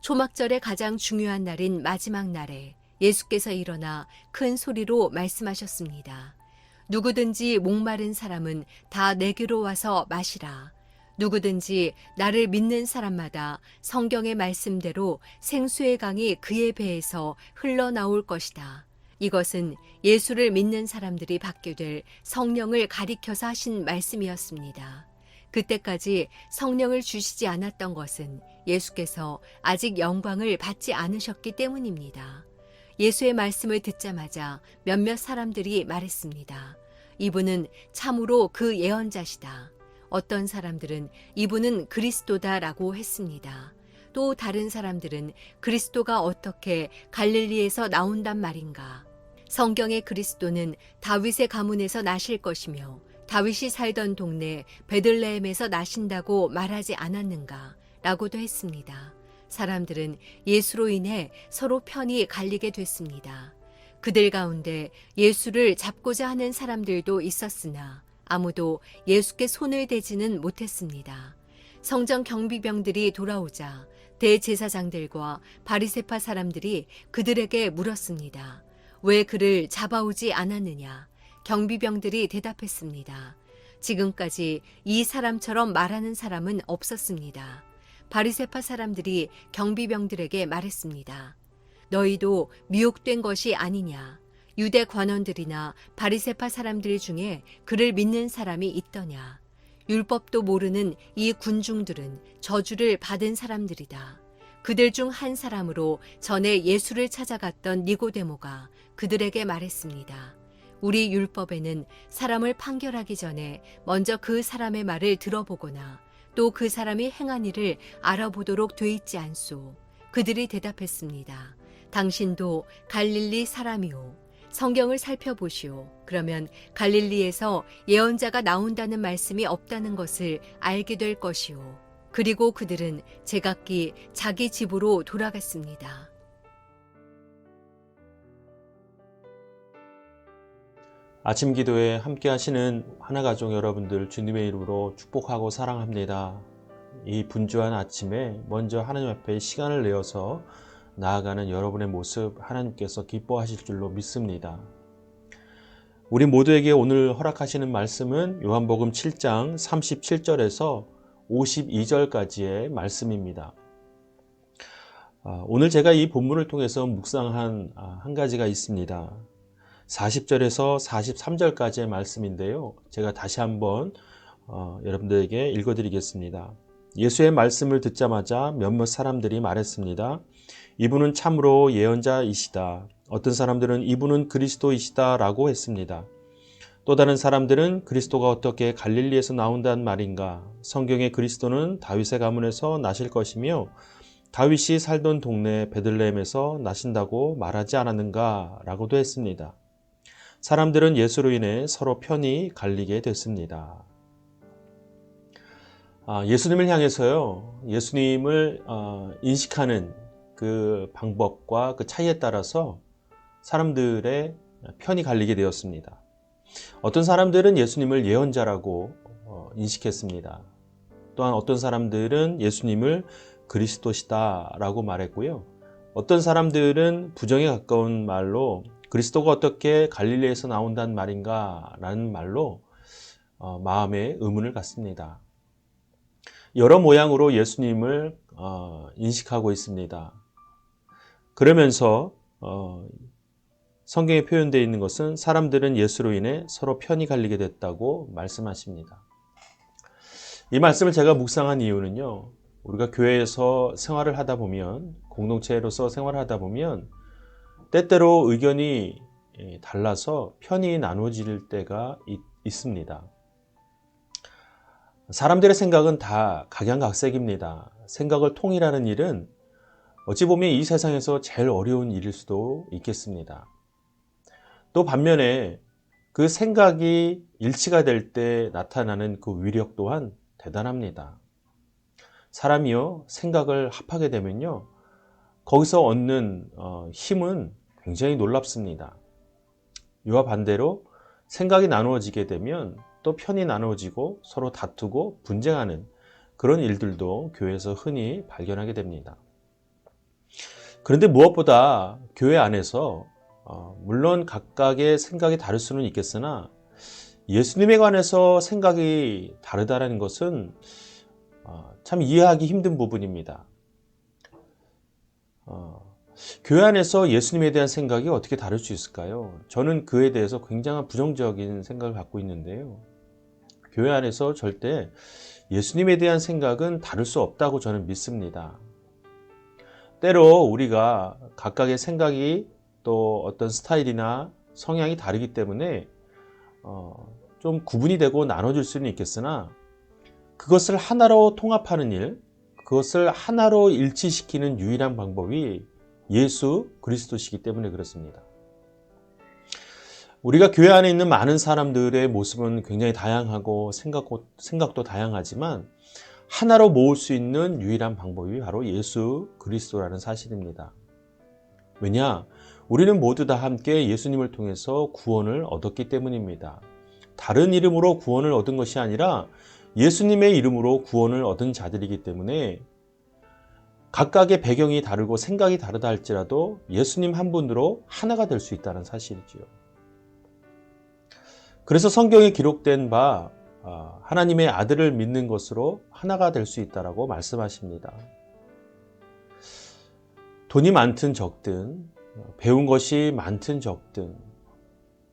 초막절의 가장 중요한 날인 마지막 날에 예수께서 일어나 큰 소리로 말씀하셨습니다. 누구든지 목마른 사람은 다 내게로 와서 마시라. 누구든지 나를 믿는 사람마다 성경의 말씀대로 생수의 강이 그의 배에서 흘러나올 것이다. 이것은 예수를 믿는 사람들이 받게 될 성령을 가리켜서 하신 말씀이었습니다. 그때까지 성령을 주시지 않았던 것은 예수께서 아직 영광을 받지 않으셨기 때문입니다. 예수의 말씀을 듣자마자 몇몇 사람들이 말했습니다. 이분은 참으로 그 예언자시다. 어떤 사람들은 이분은 그리스도다라고 했습니다. 또 다른 사람들은 그리스도가 어떻게 갈릴리에서 나온단 말인가? 성경의 그리스도는 다윗의 가문에서 나실 것이며 다윗이 살던 동네 베들레헴에서 나신다고 말하지 않았는가? 라고도 했습니다. 사람들은 예수로 인해 서로 편이 갈리게 됐습니다. 그들 가운데 예수를 잡고자 하는 사람들도 있었으나 아무도 예수께 손을 대지는 못했습니다. 성전 경비병들이 돌아오자 대제사장들과 바리새파 사람들이 그들에게 물었습니다. 왜 그를 잡아오지 않았느냐? 경비병들이 대답했습니다. 지금까지 이 사람처럼 말하는 사람은 없었습니다. 바리새파 사람들이 경비병들에게 말했습니다. 너희도 미혹된 것이 아니냐? 유대 관원들이나 바리새파 사람들 중에 그를 믿는 사람이 있더냐? 율법도 모르는 이 군중들은 저주를 받은 사람들이다. 그들 중 한 사람으로 전에 예수를 찾아갔던 니고데모가 그들에게 말했습니다. 우리 율법에는 사람을 판결하기 전에 먼저 그 사람의 말을 들어보거나 또 그 사람이 행한 일을 알아보도록 돼 있지 않소. 그들이 대답했습니다. 당신도 갈릴리 사람이오. 성경을 살펴보시오. 그러면 갈릴리에서 예언자가 나온다는 말씀이 없다는 것을 알게 될 것이오. 그리고 그들은 제각기 자기 집으로 돌아갔습니다. 아침 기도에 함께 하시는 하나가족 여러분들 주님의 이름으로 축복하고 사랑합니다. 이 분주한 아침에 먼저 하나님 앞에 시간을 내어서 나아가는 여러분의 모습 하나님께서 기뻐하실 줄로 믿습니다. 우리 모두에게 오늘 허락하시는 말씀은 요한복음 7장 37절에서 52절까지의 말씀입니다. 오늘 제가 이 본문을 통해서 묵상한 한 가지가 있습니다. 40절에서 43절까지의 말씀인데요. 제가 다시 한번 여러분들에게 읽어드리겠습니다. 예수의 말씀을 듣자마자 몇몇 사람들이 말했습니다. 이분은 참으로 예언자이시다. 어떤 사람들은 이분은 그리스도이시다 라고 했습니다. 또 다른 사람들은 그리스도가 어떻게 갈릴리에서 나온다는 말인가? 성경의 그리스도는 다윗의 가문에서 나실 것이며 다윗이 살던 동네 베들레헴에서 나신다고 말하지 않았는가? 라고도 했습니다. 사람들은 예수로 인해 서로 편이 갈리게 됐습니다. 예수님을 향해서요, 예수님을 인식하는 그 방법과 그 차이에 따라서 사람들의 편이 갈리게 되었습니다. 어떤 사람들은 예수님을 예언자라고 인식했습니다. 또한 어떤 사람들은 예수님을 그리스도시다라고 말했고요. 어떤 사람들은 부정에 가까운 말로 그리스도가 어떻게 갈릴리에서 나온다는 말인가 라는 말로 마음에 의문을 갖습니다. 여러 모양으로 예수님을 인식하고 있습니다. 그러면서 성경에 표현되어 있는 것은 사람들은 예수로 인해 서로 편이 갈리게 됐다고 말씀하십니다. 이 말씀을 제가 묵상한 이유는요, 우리가 교회에서 생활을 하다 보면, 공동체로서 생활을 하다 보면 때때로 의견이 달라서 편이 나눠질 때가 있습니다. 사람들의 생각은 다 각양각색입니다. 생각을 통일하는 일은 어찌 보면 이 세상에서 제일 어려운 일일 수도 있겠습니다. 또 반면에 그 생각이 일치가 될 때 나타나는 그 위력 또한 대단합니다. 사람이요, 생각을 합하게 되면요, 거기서 얻는 힘은 굉장히 놀랍습니다. 이와 반대로 생각이 나누어지게 되면 또 편이 나누어지고 서로 다투고 분쟁하는 그런 일들도 교회에서 흔히 발견하게 됩니다. 그런데 무엇보다 교회 안에서 물론 각각의 생각이 다를 수는 있겠으나 예수님에 관해서 생각이 다르다는 것은 참 이해하기 힘든 부분입니다. 교회 안에서 예수님에 대한 생각이 어떻게 다를 수 있을까요? 저는 그에 대해서 굉장한 부정적인 생각을 갖고 있는데요. 교회 안에서 절대 예수님에 대한 생각은 다를 수 없다고 저는 믿습니다. 때로 우리가 각각의 생각이 또 어떤 스타일이나 성향이 다르기 때문에 좀 구분이 되고 나눠질 수는 있겠으나 그것을 하나로 통합하는 일, 그것을 하나로 일치시키는 유일한 방법이 예수 그리스도시기 때문에 그렇습니다. 우리가 교회 안에 있는 많은 사람들의 모습은 굉장히 다양하고 생각도 다양하지만 하나로 모을 수 있는 유일한 방법이 바로 예수 그리스도라는 사실입니다. 왜냐? 우리는 모두 다 함께 예수님을 통해서 구원을 얻었기 때문입니다. 다른 이름으로 구원을 얻은 것이 아니라 예수님의 이름으로 구원을 얻은 자들이기 때문에 각각의 배경이 다르고 생각이 다르다 할지라도 예수님 한 분으로 하나가 될 수 있다는 사실이지요. 그래서 성경에 기록된 바 하나님의 아들을 믿는 것으로 하나가 될 수 있다라고 말씀하십니다. 돈이 많든 적든, 배운 것이 많든 적든,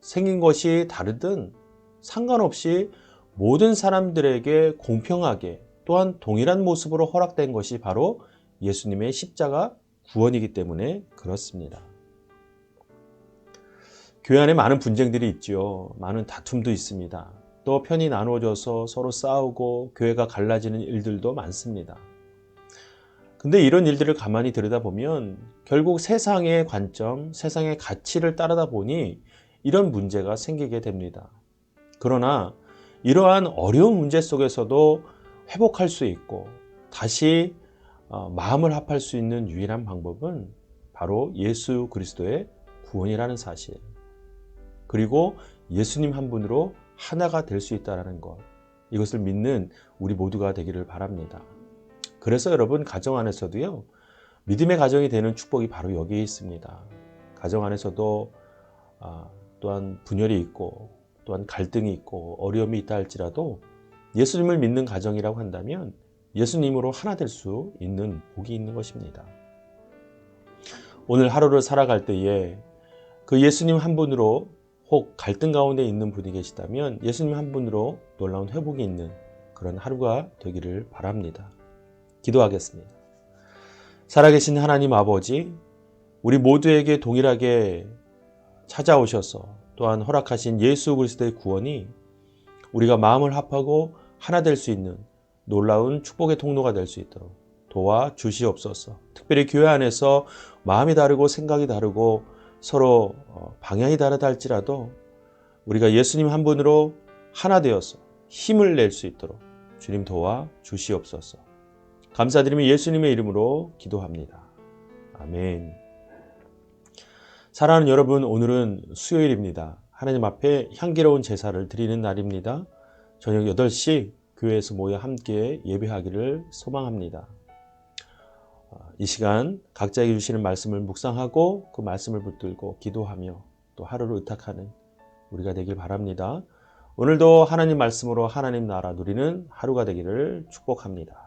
생긴 것이 다르든 상관없이 모든 사람들에게 공평하게 또한 동일한 모습으로 허락된 것이 바로 예수님의 십자가 구원이기 때문에 그렇습니다. 교회 안에 많은 분쟁들이 있죠. 많은 다툼도 있습니다. 또 편이 나누어져서 서로 싸우고 교회가 갈라지는 일들도 많습니다. 근데 이런 일들을 가만히 들여다보면 결국 세상의 관점, 세상의 가치를 따르다 보니 이런 문제가 생기게 됩니다. 그러나 이러한 어려운 문제 속에서도 회복할 수 있고 다시 마음을 합할 수 있는 유일한 방법은 바로 예수 그리스도의 구원이라는 사실, 그리고 예수님 한 분으로 하나가 될 수 있다는 것, 이것을 믿는 우리 모두가 되기를 바랍니다. 그래서 여러분, 가정 안에서도요, 믿음의 가정이 되는 축복이 바로 여기에 있습니다. 가정 안에서도 또한 분열이 있고 또한 갈등이 있고 어려움이 있다 할지라도 예수님을 믿는 가정이라고 한다면 예수님으로 하나 될 수 있는 복이 있는 것입니다. 오늘 하루를 살아갈 때에 그 예수님 한 분으로 혹 갈등 가운데 있는 분이 계시다면 예수님 한 분으로 놀라운 회복이 있는 그런 하루가 되기를 바랍니다. 기도하겠습니다. 살아계신 하나님 아버지, 우리 모두에게 동일하게 찾아오셔서 또한 허락하신 예수 그리스도의 구원이 우리가 마음을 합하고 하나 될 수 있는 놀라운 축복의 통로가 될 수 있도록 도와주시옵소서. 특별히 교회 안에서 마음이 다르고 생각이 다르고 서로 방향이 다르다 할지라도 우리가 예수님 한 분으로 하나 되어서 힘을 낼 수 있도록 주님 도와주시옵소서. 감사드리며 예수님의 이름으로 기도합니다. 아멘. 사랑하는 여러분, 오늘은 수요일입니다. 하나님 앞에 향기로운 제사를 드리는 날입니다. 저녁 8시 교회에서 모여 함께 예배하기를 소망합니다. 이 시간 각자에게 주시는 말씀을 묵상하고 그 말씀을 붙들고 기도하며 또 하루를 의탁하는 우리가 되길 바랍니다. 오늘도 하나님 말씀으로 하나님 나라 누리는 하루가 되기를 축복합니다.